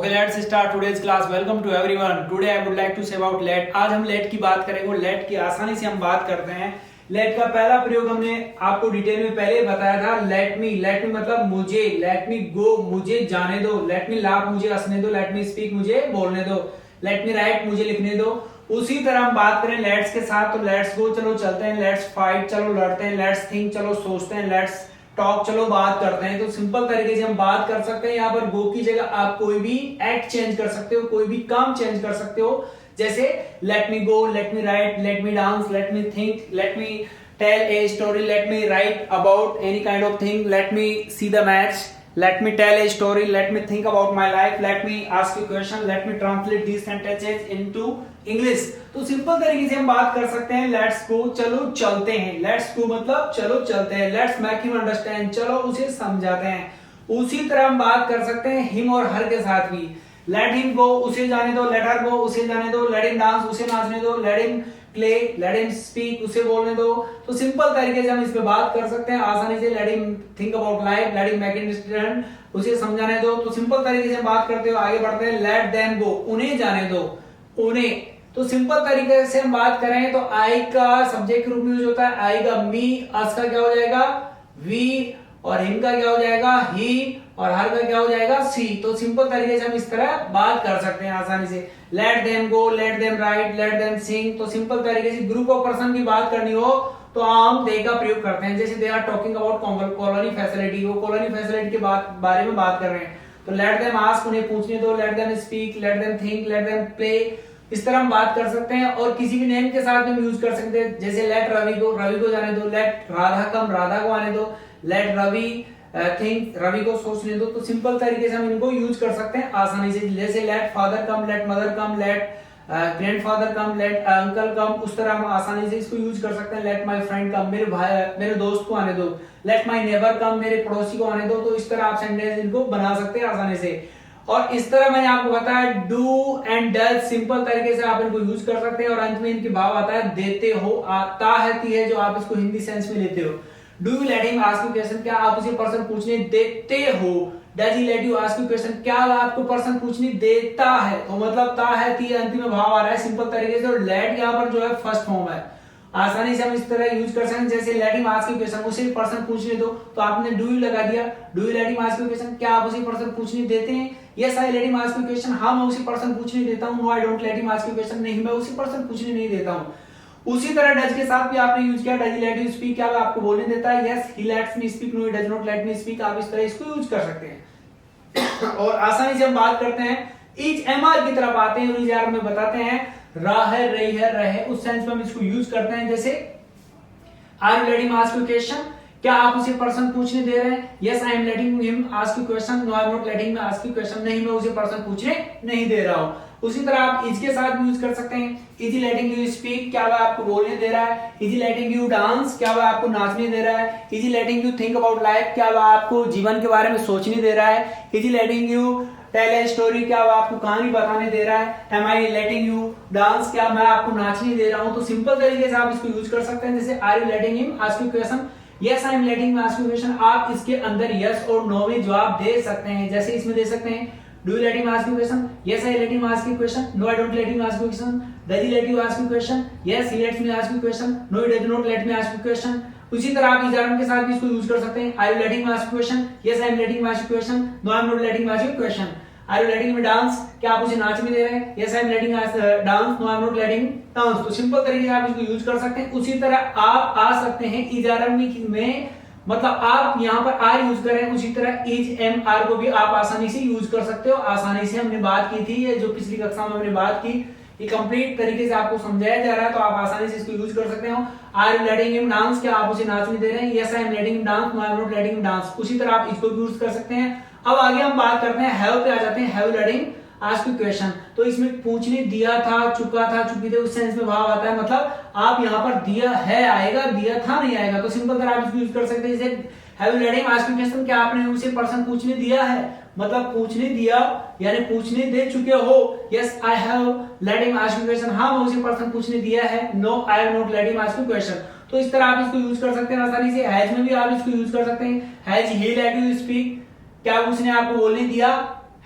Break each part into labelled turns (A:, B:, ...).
A: Okay, let's start today's class. Welcome to everyone. Today I would like to say about let. आज हम let की बात करेंगे। let की आसानी से हम बात करते हैं। let का पहला प्रयोग हमने आपको डिटेल में पहले बताया था। let me मतलब मुझे, let me go मुझे जाने दो, let me laugh मुझे हंसने दो, let me speak मुझे बोलने दो, let me write मुझे लिखने दो। उसी तरह हम बात करें लेट्स के साथ तो लेट्स गो चलो चलते हैं, लेट्स फाइट चलो लड़ते हैं, लेट्स थिंक चलो सोचते हैं, लेट्स टॉक चलो बात करते हैं। तो सिंपल तरीके से हम बात कर सकते हैं। यहाँ पर गो की जगह आप कोई भी एक्ट चेंज कर सकते हो, कोई भी काम चेंज कर सकते हो। जैसे let me go, let me write, let me dance, let me think, let me tell a story, let me write about any kind of thing, let me see the match, let me tell a story, let me think about my life, let me ask you question, let me translate these sentences into English। तो simple तरीके से हम बात कर सकते हैं let's go चलो चलते हैं, लेट्स गो मतलब चलो चलते हैं, लेट्स मेक हिम अंडरस्टैंड चलो उसे समझाते हैं। उसी तरह हम बात कर सकते हैं हिम और हर के साथ भी। लेट हिम गो उसे जाने दो, लेट हर गो उसे जाने दो, लेट हिम डांस उसे नाचने दो, let him play, let him speak उसे बोलने दो। तो सिंपल तरीके से हम इस पे बात कर सकते हैं आसानी से। Let him think about life, let him make it understand उसे समझाने दो। तो सिंपल तरीके से हम बात करते हुए आगे बढ़ते हैं। लेट देम गो उन्हें जाने दो, उन्हें। तो सिंपल तरीके से हम बात करें तो आई का सब्जेक्ट के रूप में यूज होता है, आई का मी, अस का क्या हो जाएगा वी, और हिम का क्या हो जाएगा ही, और हर का क्या हो जाएगा सी। तो सिंपल तरीके से हम इस तरह बात कर सकते हैं आसानी से। Let them go, let them write, let them sing. तो सिंपल तरीके से ग्रुप ऑफ पर्सन की बात करनी हो तो हम दे का प्रयोग करते हैं। जैसे they are talking about colony facility, वो कॉलोनी फैसिलिटी के बारे में बात कर रहे हैं तो लेट देम आस्क उन्हें पूछने दो, let them speak, let them think, let them play. इस तरह हम बात कर सकते हैं। और किसी भी नेम के साथ हम यूज कर सकते हैं। जैसे लेट रवि को जाने दो, लेट राधा को आने दो, लेट रवि थिंक रवि को सोचने दो। तो सिंपल तरीके से हम इनको यूज कर सकते हैं आसानी से। जैसे let father come, let mother come, let grandfather come, let uncle come. उस तरह हम आसानी से इसको यूज कर सकते हैं। लेट माय फ्रेंड कम मेरे दोस्त को आने दो, लेट माय नेबर कम मेरे पड़ोसी को आने दो। तो इस तरह आप सेंटेंस इनको बना सकते हैं आसानी से। और इस तरह मैंने आपको बताया डू एंड डज, सिंपल तरीके से आप इनको यूज कर सकते हैं। और अंत में इनके भाव आता है देते हो, आता है जो आप इसको हिंदी सेंस में लेते हो। Do you let him ask you question, क्या आप उसे पर्सन पूछने देते हो। Does he let you ask you question, क्या आपको पर्सन पूछने देता है। तो मतलब ता है ती अंतिम में भाव आ रहा है सिंपल तरीके से। और लेट यहाँ पर जो है फर्स्ट फॉर्म है। आसानी से हम इस तरह यूज कर सकते हैं। जैसे let him ask you question, उसे पर्सन पूछने दो, तो आपने डू यू लगा दिया। Do you let him ask you question, क्या आप उसे पर्सन पूछने देते हैं। Yes I let him ask you question, हाँ मैं उसे पर्सन पूछने देता हूँ। No I don't let him ask you question, नहीं मैं उसे पर्सन पूछने नहीं देता हूँ। उसी तरह डज के साथ भी आपने यूज किया। Does he let you speak, क्या वो आपको बोलने देता है। Yes he lets me speak, no he does not let me speak. आप इस तरह इसको यूज कर सकते हैं। और आसानी से हम बात करते हैं ईच एमआर की तरफ आते हैं। ईच आर में बताते हैं रहा है, रही है, रहे, उस सेंस में हम इसको यूज करते हैं। जैसे are you letting ask you question, क्या आप उसे पर्सन पूछने दे रहे हैं। Yes I am letting him ask you question, no I am not letting me ask you question, नहीं मैं उसे पर्सन पूछने नहीं दे रहा हूं। उसी तरह आप इज के साथ भी यूज कर सकते हैं। Is he letting you speak, क्या वह आपको बोलने दे रहा है। Is he letting you dance, क्या वह आपको नाचने दे रहा है। Is he letting you think about life, क्या वह आपको जीवन के बारे में सोचने दे रहा है। Is he letting you tell a story, क्या वह आपको कहानी बताने दे रहा है। Am I letting you dance, क्या मैं आपको नाचने दे रहा हूं। तो सिंपल तरीके से आप इसको यूज कर सकते हैं। जैसे are you letting him ask you question, yes I am letting him ask you question, आप इसके अंदर यस और नो में जवाब दे सकते हैं। जैसे इसमें दे सकते हैं do you let him ask you question, yes I let him ask you question, no I don't let him ask you question. Does he let you ask you question, yes he lets me ask you question, no he does not let me ask you question. उसी तरह आप इजारम के साथ भी इसको use कर सकते हैं। I you letting me ask you question, yes I am letting me ask you question, no I am not letting me ask you question. Are you letting me dance, क्या आप उसे नाचने दे रहे हैं। Yes I am letting dance, no I am not letting dance. तो simple तरीके से आप इसको यूज कर सकते हैं। उसी तरह आप आ सकते हैं इजारम में, मतलब आप यहाँ पर आर यूज कर रहे हैं, उसी तरह इज एम आर को भी आप आसानी से यूज कर सकते हो। आसानी से हमने बात की थी, ये जो पिछली कक्षा में हमने बात की, ये कंप्लीट तरीके से आपको समझाया जा रहा है, तो आप आसानी से इसको यूज कर सकते हो। Are you letting him dance, क्या आप उसे नाचने दे रहे हैं। Yes I am letting him dance, no I am not letting him dance. उसी तरह आप इसको यूज कर सकते हैं। अब आगे हम बात करते हैं हैव पे आ जाते हैं। Have letting ask you question, तो इसमें पूछने दिया था, चुका था, चुकी थे, उस सेंस में भाव आता है। मतलब आप यहाँ पर दिया है आएगा, दिया था नहीं आएगा। तो सिंपल तरह आप इसको यूज कर सकते हैं। जैसे have you let him ask you question, क्या आपने उसे पर्सन पूछने दिया है। मतलब पूछने दिया यानी पूछने दे चुके हो। Yes I have let him ask you question, हाँ मैं उसे पर्सन पूछने दिया है। No I have not let him ask you question. तो इस तरह आप इसको यूज कर सकते हैं आसानी से। हैज में भी आप इसको यूज कर सकते हैं। Has he let you speak, क्या उसने आपको बोलने दिया।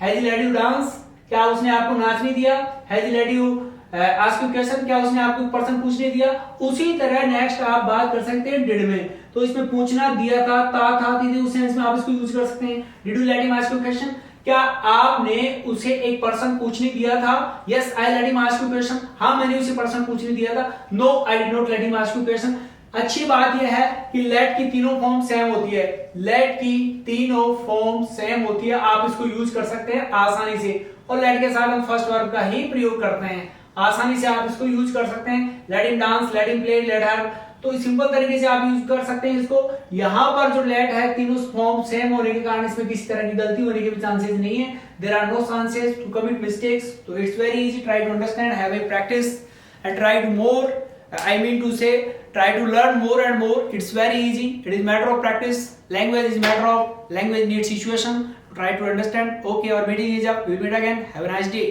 A: Has he let you dance, क्या उसने आपको नाचने दिया? Has late you ask you question, क्या उसने आपको प्रश्न पूछने दिया? उसी तरह नेक्स्ट आप बात कर सकते हैं डिड में। तो इसमें पूछना दिया था थी उस सेंस में आप इसको यूज कर सकते हैं। Did you let him ask you question, क्या आपने उसे एक प्रश्न पूछने दिया था? Yes I let him ask you question, हाँ मैंने उसे प्रश्न पूछने दिया था। No I did not let him ask you question. अच्छी बात यह है कि लेट की तीनों फॉर्म सेम होती है, लेट की तीनों फॉर्म सेम होती है, आप इसको यूज कर सकते हैं आसानी से। और लेट के साथ हम फर्स्ट वर्ब का ही प्रयोग करते हैं, आसानी से आप इसको यूज कर सकते हैं। Let him dance, let him play, let her, तो सिंपल तरीके से आप यूज कर सकते हैं इसको। यहाँ पर जो लेट है तीनों फॉर्म सेम होने के कारण इसमें किसी तरह की गलती होने के भी चांसेस नहीं है। There are no chances to commit mistakes. तो it's very easy, try to understand, have a practice and try to more, I mean to say try to learn more and more. It's very easy, it is matter of practice. Language is matter of language needs situation. Try to understand. Okay, our meeting is up, we'll meet again. Have a nice day.